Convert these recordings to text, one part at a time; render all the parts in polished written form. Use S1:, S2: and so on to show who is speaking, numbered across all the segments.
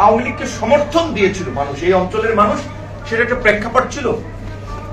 S1: আওয়ামী লীগকে সমর্থন দিয়েছিল মানুষ, এই অঞ্চলের মানুষ, সেটা একটা প্রেক্ষাপট ছিল।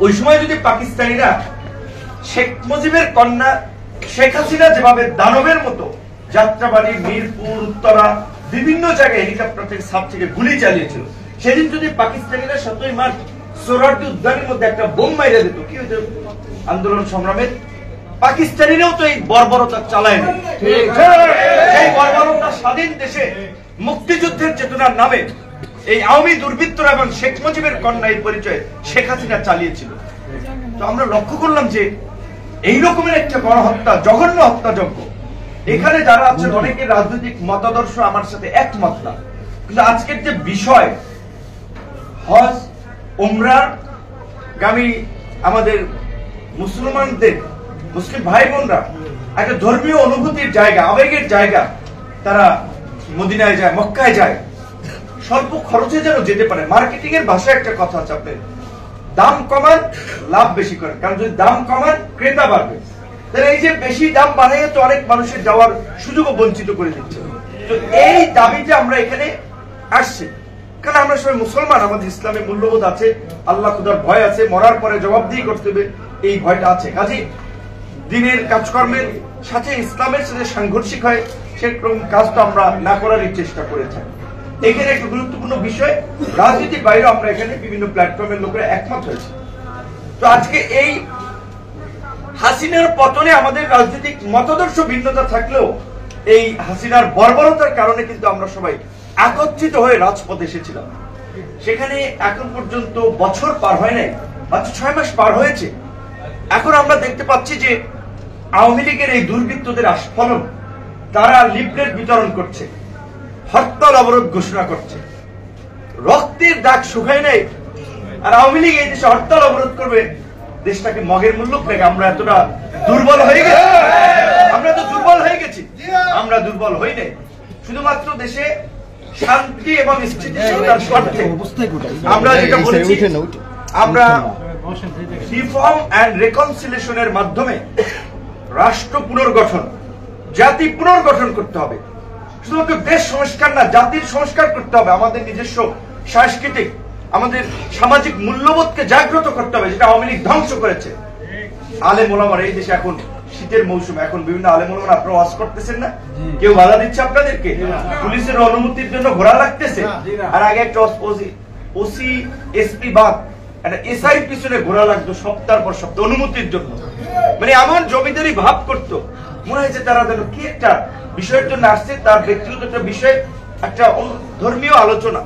S1: ওই সময় যদি পাকিস্তানিরা শেখ মুজিবের কন্যা শেখ হাসিনা যেভাবে দানবের মতো যাত্রাবাড়ি, মিরপুর, উত্তরা বিভিন্ন জায়গায় হেলিকপ্টার থেকে সাপ থেকে গুলি চালিয়েছিল, সেদিন যদি পাকিস্তানিরা 7ই মার্চ সোহরাওয়ার্দী উদ্যানের মধ্যে একটা বোম মাইরা দিত, কি হইতো আন্দোলন সংগ্রামের? পাকিস্তানিরাও তো এই বর্বরতা চালায় না। সেই বর্বরতা স্বাধীন দেশে মুক্তিযুদ্ধের চেতনার নামে এই আওয়ামী দুর্বৃত্তরা এবং শেখ মুজিবের কন্যা এই পরিচয়ে শেখ হাসিনা চালিয়েছিল। তো আমরা লক্ষ্য করলাম যে এই রকমের একটা গণহত্যা, জঘন্য হত্যাযজ্ঞ, এখানে যারা আছেন অনেকের রাজনৈতিক মতাদর্শ আমার সাথে একমত না, কিন্তু আজকের যে বিষয় হজ উমরাহ গামী আমাদের মুসলমানদের, মুসলিম ভাই বোনরা একটা ধর্মীয় অনুভূতির জায়গা, আবেগের জায়গা, তারা মদিনায় যায়, মক্কায় যায়, স্বল্প খরচে যেন যেতে পারে। মার্কেটিং এর ভাষায় একটা কথা আছে, আপনি দাম কমান লাভ বেশি করেন, কারণ যদি দাম কমান ক্রেতা বাড়বে। তাহলে এই যে বেশি দাম বাড়াইয়ে তো অনেক মানুষের যাওয়ার সুযোগও বঞ্চিত করে দিচ্ছে। তো এই দাবিতে আমরা এখানে আসছি, কারণ আমরা সবাই মুসলমান, আমাদের ইসলামে মূল্যবোধ আছে, আল্লাহ খুদার ভয় আছে, মরার পরে জবাবদিহি করতে হবে এই ভয়টা আছে। কাজে দিনের কাজকর্মের সাথে ইসলামের সাথে সাংঘর্ষিক হয় সেরকম কাজ তো আমরা না করারই চেষ্টা করে থাকি। এখানে একটা গুরুত্বপূর্ণ বিষয়, রাজনীতির বাইরে আমরা এখানে বিভিন্ন প্ল্যাটফর্মের লোকেরা একমত হয়েছে। তো আজকে এই হাসিনার পতনে আমাদের রাজনৈতিক মতাদর্শ ভিন্নতা থাকলেও এই হাসিনার বর্বরতার কারণে কিন্তু আমরা সবাই একত্রিত হয়ে রাজপথে এসেছিলাম। সেখানে এখন পর্যন্ত বছর পার হয় নাই, মাত্র 6 মাস পার হয়েছে। এখন আমরা দেখতে পাচ্ছি যে আওয়ামী লীগের এই দুর্বৃত্তদের আস্ফলন, তারা লিফলেট বিতরণ করছে, হরতাল অবরোধ ঘোষণা করছে, রক্তের দাগ শুকায় নাই। আর আওয়ামী লীগ এই দেশে হরতাল অবরোধ করবে, দেশটাকে মগের মূল্য নাকি? আমরা এতটা দুর্বল হয়ে গেছি? আমরা তো দুর্বল হয়ে গেছি। আমরা দুর্বল হই নাই, শুধুমাত্র দেশে শান্তি এবং স্থিতিশীলতার স্বার্থে আমরা যেটা বলেছি, আমরা রিফর্ম এন্ড রেকনসিলিয়েশনের মাধ্যমে রাষ্ট্র পুনর্গঠন, জাতি পুনর্গঠন করতে হবে। শুধুমাত্র দেশ সংস্কার না, জাতির সংস্কার করতে হবে। আমাদের নিজস্ব সাংস্কৃতিক, আমাদের সামাজিক মূল্যবোধকে জাগ্রত করতে হবে, যেটা আওয়ামী লীগ ধ্বংস করেছে। আলেম ওলামারা এই দেশে এখন শীতের মৌসুমে, এখন বিভিন্ন আলেম ওলামারা আপনারা ওয়াজ করতেছেন না, কেউ বাধা দিচ্ছে আপনাদেরকে? পুলিশের অনুমতির জন্য ঘোরা লাগতেছে। আর আগে একটা ওসি এসপি বাদ একটা এসআই পিছনে ঘোরা লাগতো সপ্তাহ পর সপ্তাহ অনুমতির জন্য। মানে এমন জমিদারি ভাব করতো, মনে হয়েছে তারা যেন কি একটা বিষয়ের জন্য আসছে, তার ব্যক্তিগত একটা বিষয়, একটা ধর্মীয় আলোচনা,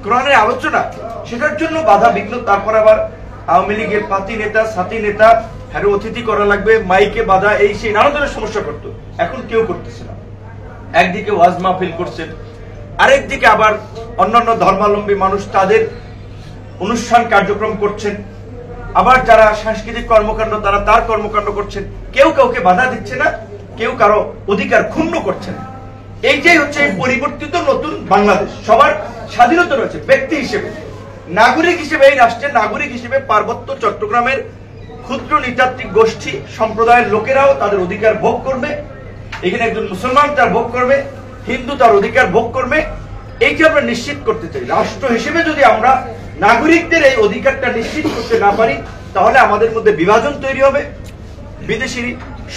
S1: কোরআনের আলোচনা, সেটার জন্য বাধা বিঘ্ন। তারপর আবার আওয়ামী লীগের পাতি নেতা, সাথী নেতা, হ্যাঁ অতিথি করা লাগবে, মাইকে বাধা, এই সেই নানা ধরনের সমস্যা করতো। এখন কেউ করতেছে না। একদিকে ওয়াজ মাহফিল করছেন, আরেকদিকে আবার অন্যান্য ধর্মাবলম্বী মানুষ তাদের অনুষ্ঠান কার্যক্রম করছেন, আবার যারা সাংস্কৃতিক কর্মকাণ্ড তারা তার কর্মকাণ্ড করছেন। কেউ কাউকে বাধা দিচ্ছে না, কেউ কারো অধিকার ক্ষুণ্ণ করছে না। এইটাই হচ্ছে পরিবর্তিত নতুন বাংলাদেশ। সবার স্বাধীনতা রয়েছে, ব্যক্তি হিসেবে, নাগরিক হিসেবে, এই রাষ্ট্রের নাগরিক হিসেবে পার্বত্য চট্টগ্রামের ক্ষুদ্র নৃতাত্ত্বিক গোষ্ঠী সম্প্রদায়ের লোকেরাও তাদের অধিকার ভোগ করবে। এখানে একজন মুসলমান তার ভোগ করবে, হিন্দু তার অধিকার ভোগ করবে। এইটা আমরা নিশ্চিত করতে চাই। রাষ্ট্র হিসেবে যদি আমরা নাগরিকদের এই অধিকারটা নিশ্চিত করতে না পারি, তাহলে আমাদের মধ্যে বিভাজন তৈরি হবে, বিদেশি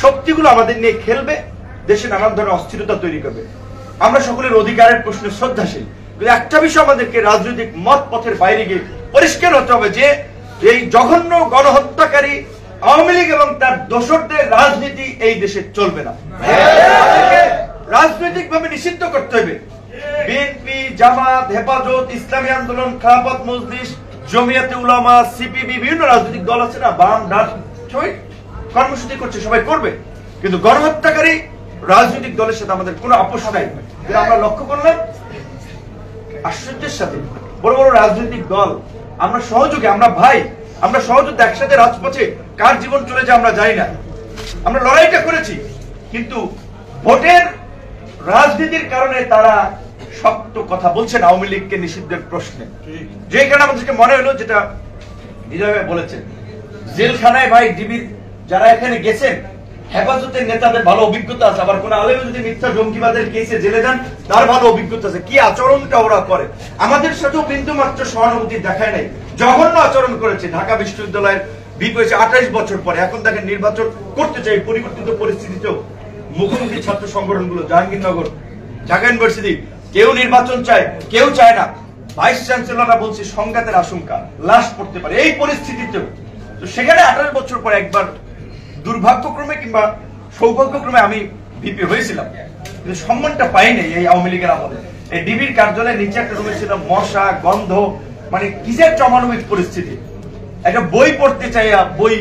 S1: শক্তিগুলো আমাদের নিয়ে খেলবে, দেশে নানান ধরনের অস্থিরতা তৈরি করবে। আমরা সকলের অধিকারের প্রশ্নে শ্রদ্ধাশীল, কিন্তু একটা বিষয় আমাদেরকে রাজনৈতিক মত পথের বাইরে গিয়ে পরিষ্কার হতে হবে যে এই জঘন্য গণহত্যাকারী আওয়ামী লীগ এবং তার দোসরদের রাজনীতি এই দেশে চলবে না। রাজনৈতিক ভাবে নিষিদ্ধ করতে হবে। বিএনপি, জামাত, হেফাজত, ইসলামী আন্দোলন, খেলাফত মজলিস, জমিয়াতে উলামা, সিপিবি, বিভিন্ন রাজনৈতিক দল আছে না, বাম ডান, সবাই কর্মসূচি করছে, সবাই করবে, কিন্তু গণহত্যাকারী রাজনৈতিক দলের সাথে আমাদের কোনো আপোষ নাই। আমরা লক্ষ্য করলাম আশ্চর্যের সাথে বড় বড় রাজনৈতিক দল, আমরা সহযোগী, আমরা ভাই, আমরা সহযোগী একসাথে রাজপথে কার জীবন চলে যায় আমরা জানি না। আমরা লড়াইটা করেছি, কিন্তু ভোটের রাজনীতির কারণে তারা শক্ত কথা বলছেন আওয়ামী লীগকে নিষিদ্ধের প্রশ্নে। যে কারণে আমাদেরকে মনে হলো, যেটা বিজয় ভাই বলেছেন, জেলখানায় ভাই ডিবির যারা এখানে গেছেন হেফাজতের নেতাদের ভালো অভিজ্ঞতা আছে, আবার কোন আলেম যদি মিথ্যা জঙ্গিবাদের কেসে জেলে যান তার ভালো অভিজ্ঞতা আছে। কি আচরণটা ওরা করে, আমাদের সাথেও বিন্দু মাত্র সহানুভূতি দেখায় নাই, জঘন্য আচরণ করেছে। ঢাকা বিশ্ববিদ্যালয়ের ভিপি হয়েছে 28 বছর পরে, এখন তাকে নির্বাচন করতে চাই পরিবর্তিত পরিস্থিতিতেও মুখোমুখি ছাত্র সংগঠনগুলো, জাহাঙ্গীরনগর, ঢাকা ইউনিভার্সিটি, কেউ নির্বাচন চায়, কেউ চায় না। ভাইস চ্যান্সেলররা বলছে সংঘাতের আশঙ্কা, লাশ পড়তে পারে এই পরিস্থিতিতেও। তো সেখানে 28 বছর পরে একবার দুর্ভাগ্যক্রমে কিংবা সৌভাগ্যক্রমে আমি ভিপি হয়েছিলাম, কিন্তু সম্মানটা পাইনি এই আওয়ামী লীগের আমলে। এই ডিবির কার্যালয়ের নিচে একটা রুমে ছিল মশা, গন্ধ, মানে কিসের চমানবিক পরিস্থিতি। একটা বই পড়তে চাই, বই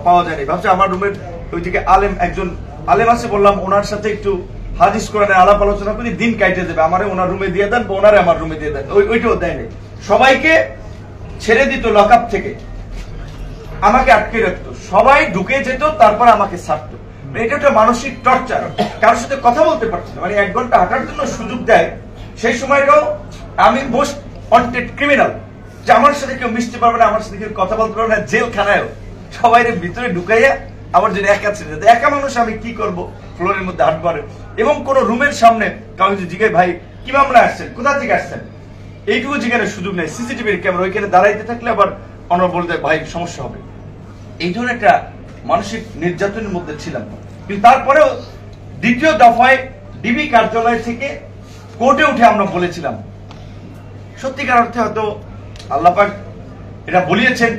S1: পাওয়া যায়নি। ভাবছি আমার রুমের ওইদিকে আলেম, একজন আলেম আছে, বললাম ওনার সাথে একটু হাদিস কোরআনের আলাপ আলোচনা করি, দিন কাটে যাবে, আমারে ওনার রুমে দিয়ে দেন বা ওনারে আমার রুমে দিয়ে দেন, ওইটাও দেয়নি। সবাইকে ছেড়ে দিত লকআপ থেকে, আমাকে আটকে রাখতো, সবাই ঢুকে যেত, তারপর আমাকে ছাড়তো। এটা একটা মানসিক টর্চার, কারোর সাথে কথা বলতে পারছি না, মানে 1 ঘন্টা হাঁটার জন্য সুযোগ দেয়। সেই সময়টাও আমি মোস্ট ওয়ান্টেড ক্রিমিনাল, যে আমার সাথে কেউ মিশতে পারবে না, আমার সাথে কেউ কথা বলতে পারবে না, জেলখানায়ও সবাই ভিতরে ঢুকাইয়া আমার জন্য একা ছেড়ে যেত। একা মানুষ আমি কি করবো, ফ্লোরের মধ্যে হাঁটবার, এবং কোন রুমের সামনে কাউকে জিজ্ঞাসা, ভাই কি মামলা আসছেন, কোথা থেকে আসছেন, এইটুকু জিজ্ঞাসার সুযোগ নেই। সিসিটিভির ক্যামেরা, ওইখানে দাঁড়াইতে থাকলে আবার অনর বলে দেয় ভাই সমস্যা হবে। এই ধরনের একটা মানসিক নির্যাতনের মধ্যে ছিলাম। কিন্তু তারপরেও দ্বিতীয় দফায় ডিবি কার্যালয় থেকে কোর্টে উঠে আমরা বলেছিলাম, সত্যিকার অর্থে হয়তো আল্লাহ পাক এটা বলিয়েছেন,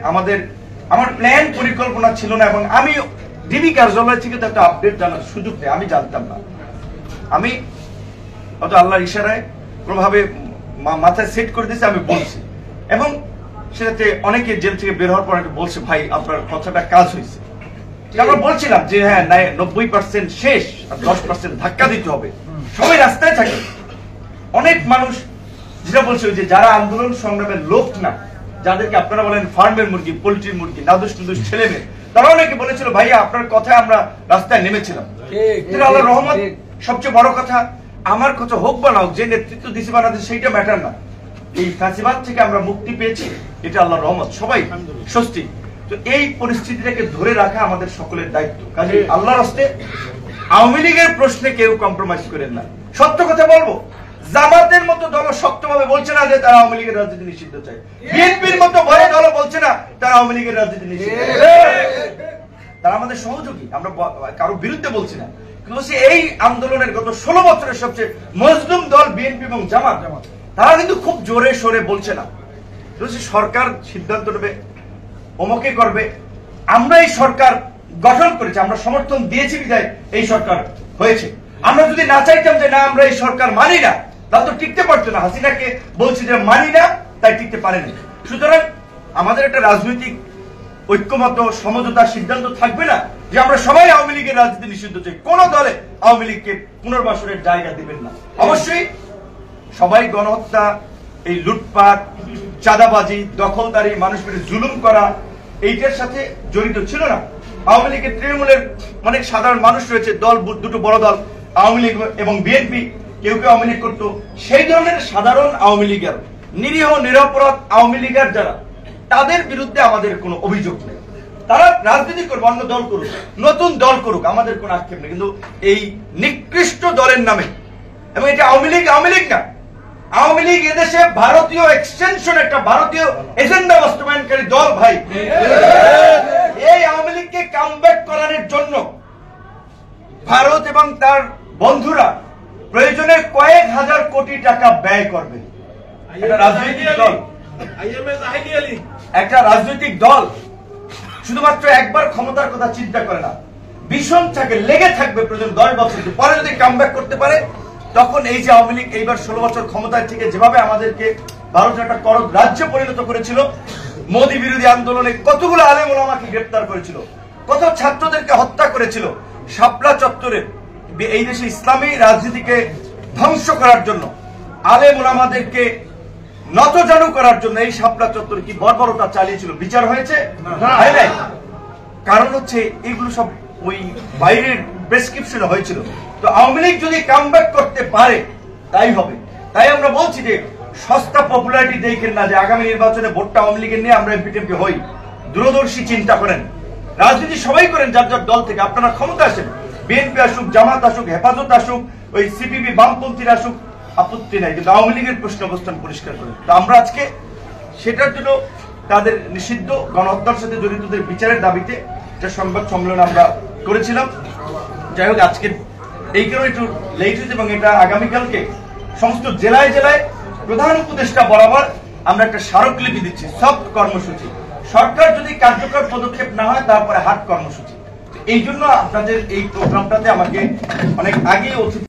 S1: আমার প্ল্যান পরিকল্পনা ছিল না, এবং আমি ডিবি কার্যালয় থেকে তো একটা আপডেট জানার সুযোগ নেই, আমি জানতাম না। আমি হয়তো আল্লাহর ইশারায় কোনোভাবে মাথায় সেট করে দিয়েছে, আমি বলছি, এবং সেটাতে অনেকে জেল থেকে বের হওয়ার পর বলছে ভাই আপনার কথাটা কাজ হয়েছে। আমরা বলছিলাম যে হ্যাঁ 90% শেষ, আর 10% ধাক্কা দিতে হবে। সবাই রাস্তায় থাকে, অনেক মানুষ যেটা বলছে যে যারা আন্দোলন সংগ্রামের লোক না, যাদেরকে আপনারা বলেন ফার্মের মুরগি, পোল্ট্রির মুরগি, নাদুস নুদুস ছেলে মেয়ে, তারা অনেকে বলেছিল ভাইয়া আপনার কথায় আমরা রাস্তায় নেমেছিলাম। আল্লাহর রহমত, সবচেয়ে বড় কথা, আমার কথা হোক বা না হোক, যে নেতৃত্ব দিছে বানাতে সেইটা ম্যাটার না, এই ফ্যাসিবাদ থেকে আমরা মুক্তি পেয়েছি, এটা আল্লাহর রহমত, সবাই স্বস্তি। তো এই পরিস্থিতিটাকে ধরে রাখা আমাদের সকলের দায়িত্ব। কাজে আল্লাহর হস্তে আওয়ামী লীগের প্রশ্নে কেউ কম্প্রোমাইজ করেন না। সত্য কথা বলবো, জামাতের মতো দল শক্তভাবে বলছে না যে তারা আওয়ামী লীগের রাজনীতি নিষিদ্ধ চায়, বিএনপির মতো বড় দল বলছে না তারা আওয়ামী লীগের রাজনীতি নিষিদ্ধ, তারা আমাদের সহযোগী, আমরা কারো বিরুদ্ধে বলছি না। কিন্তু এই আন্দোলনের গত 16 বছরের সবচেয়ে মজলুম দল বিএনপি এবং জামাত, তারা কিন্তু খুব জোরে সোরে বলছে না। সরকার সিদ্ধান্ত নেবে, অমকে করবে, আমরা এই সরকার গঠন করেছি, আমরা সমর্থন দিয়েছি বিধায় এই সরকার হয়েছে। আমরা যদি না চাইতাম যে না আমরা এই সরকার মানি না, তা তো টিকতে পারতো না। হাসিনাকে বলছি যে মানি না, তাই টিকতে পারেনি। সুতরাং আমাদের একটা রাজনৈতিক ঐক্যমত সমঝোতার সিদ্ধান্ত থাকবে না যে আমরা সবাই আওয়ামী লীগের রাজনীতি নিষিদ্ধ চাই, কোন দলে আওয়ামী লীগকে পুনর্বাসনের জায়গা দিবেন না। অবশ্যই সবাই গণহত্যা, এই লুটপাট, চাঁদাবাজি, দখলদারি, মানুষের জুলুম করা, এইটার সাথে জড়িত ছিল না। আওয়ামী লীগের, তৃণমূলের অনেক সাধারণ মানুষ রয়েছে, দল দুটো বড় দল আওয়ামী লীগ এবং বিএনপি, কেউ কেউ আওয়ামী লীগ করতো। সেই ধরনের সাধারণ আওয়ামী লীগের, নিরীহ নিরপরাধ আওয়ামী লীগের যারা, তাদের বিরুদ্ধে আমাদের কোনো অভিযোগ নেই। তারা রাজনীতি করবে, অন্য দল করুক, নতুন দল করুক, আমাদের কোনো আক্ষেপ নেই। কিন্তু এই নিকৃষ্ট দলের নামে, এবং এটা আওয়ামী লীগ না, আওয়ামী লীগ এদেশে ভারতীয় এক্সটেনশন, একটা ভারতীয় এজেন্ডা বাস্তবায়নকারী দল ভাই। এই আওয়ামী লীগকে কামব্যাক করানোর জন্য ভারত এবং তার বন্ধুরা প্রয়োজনে কয়েক হাজার কোটি টাকা ব্যয় করবে। একটা রাজনৈতিক দল শুধুমাত্র একবার ক্ষমতার কথা চিন্তা করে না, ভীষণ থাকে, লেগে থাকবে প্রয়োজন 10 বছর পরে যদি কামব্যাক করতে পারে, তখন এই যে আওয়ামী লীগ এইবার 16 বছর ক্ষমতায় থেকে যেভাবে আমাদেরকে ভারতের একটা করদ রাজ্যে পরিণত করেছিল, মোদী বিরোধী আন্দোলনে কতগুলো আলেম ওলামাকে গ্রেপ্তার করেছিল, কত ছাত্রদেরকে হত্যা করেছিল, শাপলা চত্বরে এই দেশে ইসলামী রাজনীতিকে ধ্বংস করার জন্য, আলেম ওলামাদেরকে নতজানু করার জন্য এই শাপলা চত্বরে কি বর্বরতা চালিয়েছিল, বিচার হয়েছে? কারণ হচ্ছে এগুলো সব ওই বাইরের প্রেসক্রিপশনে হয়েছিল। তো আওয়ামী লীগ যদি কামব্যাক করতে পারে তাই হবে। তাই আমরা বলছি যে সস্তা পপুলারিটি দেখেন না যে আগামী নির্বাচনে ভোটটা আওয়ামী লীগের নিয়ে আমরা এমপি টেমপি হই। দূরদর্শী চিন্তা করেন, রাজনীতি সবাই করেন যার যার দল থেকে, আপনারা ক্ষমতা আসেন, বিএনপি আসুক, জামাত আসুক, হেফাজত আসুক, ওই সিপিবি বামপন্থীরা আসুক, আপত্তি নাই, কিন্তু আওয়ামী লীগের প্রশ্ন অবস্থান পরিষ্কার করেন। তো আমরা আজকে সেটার জন্য তাদের নিষিদ্ধ গণহত্যার সাথে জড়িতদের বিচারের দাবিতে একটা সংবাদ সম্মেলন আমরা করেছিলাম। যাই হোক, আজকে এই কারণে একটু লেট হয়েছে এবং এটা আগামীকালকে সমস্ত জেলায় জেলায় প্রধান উপদেষ্টা বরাবর আমরা একটা স্মারকলিপি দিচ্ছি, সফট কর্মসূচি। সরকার যদি কার্যকর পদক্ষেপ না হয় তারপরে হার্ড কর্মসূচি। এই জন্য আপনাদের এই প্রোগ্রামটাতে আমাকে অনেক আগেই অতিথি